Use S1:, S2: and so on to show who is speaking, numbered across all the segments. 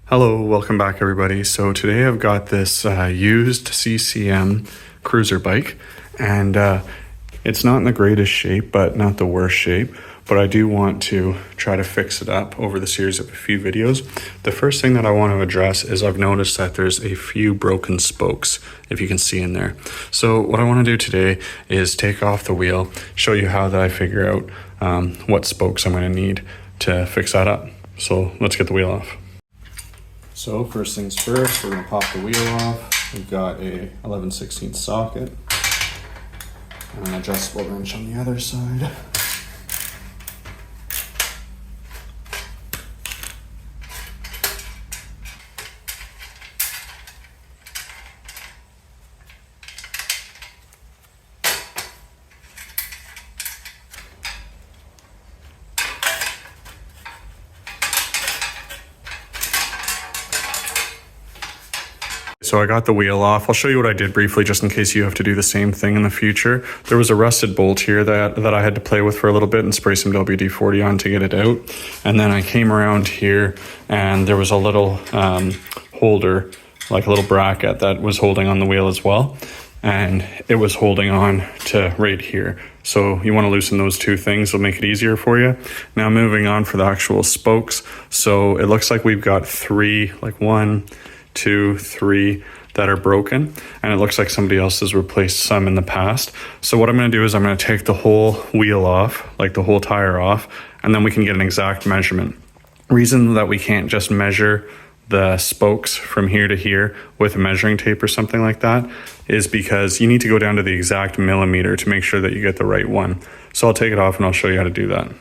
S1: Hello, welcome back everybody. So today I've got this used CCM cruiser bike, and it's not in the greatest shape, but not the worst shape. But I do want to try to fix it up over the series of a few videos. The first thing that I want to address is I've noticed that there's a few broken spokes, if you can see in there. So what I want to do today is take off the wheel, show you how that I figure out what spokes I'm going to need to fix that up. So let's get the wheel off. So first things first, we're going to pop the wheel off. We've got a 11/16 socket and an adjustable wrench on the other side. So I got the wheel off. I'll show you what I did briefly just in case you have to do the same thing in the future. There was a rusted bolt here that I had to play with for a little bit and spray some WD-40 on to get it out. And then I came around here and there was a little holder, like a little bracket that was holding on the wheel as well. And it was holding on to right here. So you want to loosen those two things, it'll make it easier for you. Now moving on for the actual spokes. So it looks like we've got three, like 1, 2, 3 that are broken, and it looks like somebody else has replaced some in the past. So what I'm going to do is I'm going to take the whole wheel off, like the whole tire off, and then we can get an exact measurement. Reason that we can't just measure the spokes from here to here with a measuring tape or something like that is because you need to go down to the exact millimeter to make sure that you get the right one. So I'll take it off and I'll show you how to do that.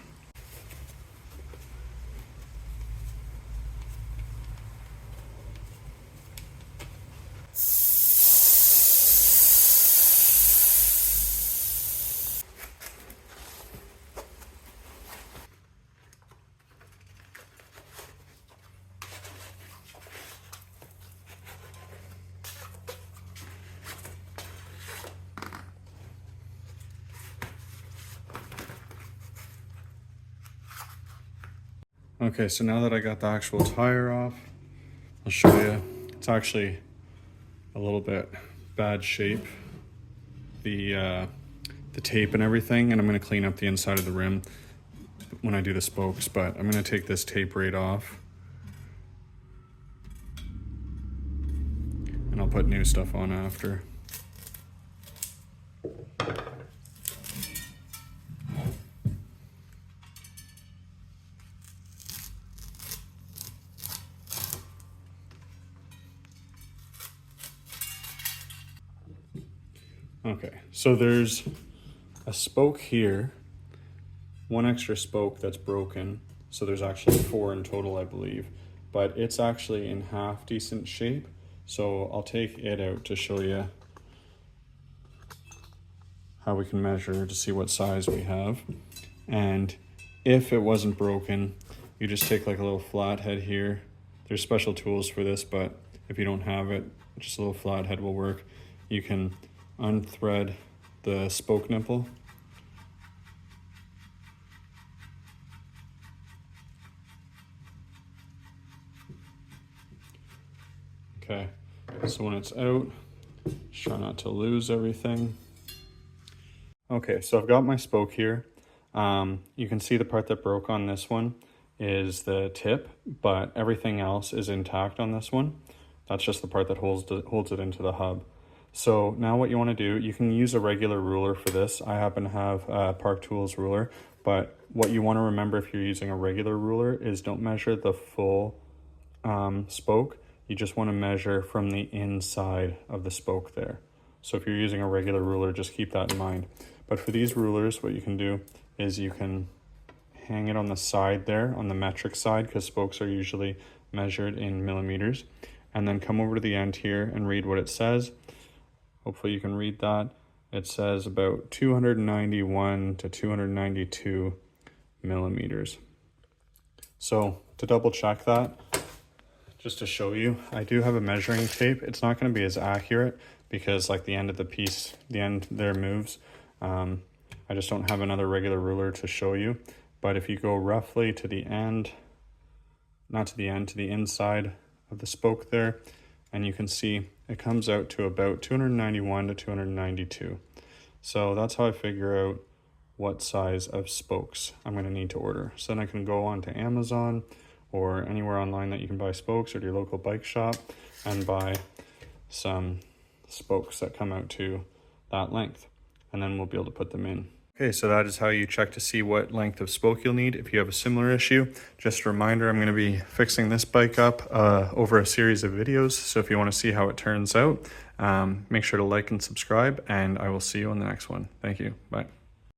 S1: Okay, so now that I got the actual tire off, I'll show you. It's actually a little bit bad shape, the tape and everything, and I'm going to clean up the inside of the rim when I do the spokes, but I'm going to take this tape right off and I'll put new stuff on after. Okay, so there's a spoke here, one extra spoke that's broken, so there's actually 4 in total, I believe, but it's actually in half decent shape, so I'll take it out to show you how we can measure to see what size we have. And if it wasn't broken, you just take like a little flathead here. There's special tools for this, but if you don't have it, just a little flathead will work. You can unthread the spoke nipple. Okay, so when it's out, just try not to lose everything. Okay, so I've got my spoke here. You can see the part that broke on this one is the tip, but everything else is intact on this one. That's just the part that holds it into the hub. So now what you want to do, you can use a regular ruler for this. I happen to have a Park Tools ruler, but what you want to remember if you're using a regular ruler is don't measure the full spoke. You just want to measure from the inside of the spoke there. So if you're using a regular ruler, just keep that in mind. But for these rulers, what you can do is you can hang it on the side there, on the metric side, because spokes are usually measured in millimeters, and then come over to the end here and read what it says. Hopefully you can read that. It says about 291 to 292 millimeters. So to double check that, just to show you, I do have a measuring tape. It's not going to be as accurate because like the end of the piece, the end there moves. I just don't have another regular ruler to show you. But if you go roughly to the end, not to the end, to the inside of the spoke there, and you can see it comes out to about 291 to 292. So that's how I figure out what size of spokes I'm going to need to order. So then I can go on to Amazon or anywhere online that you can buy spokes, or to your local bike shop, and buy some spokes that come out to that length, and then we'll be able to put them in. Okay, so that is how you check to see what length of spoke you'll need if you have a similar issue. Just a reminder, I'm going to be fixing this bike up over a series of videos, so if you want to see how it turns out, make sure to like and subscribe, and I will see you on the next one. Thank you. Bye.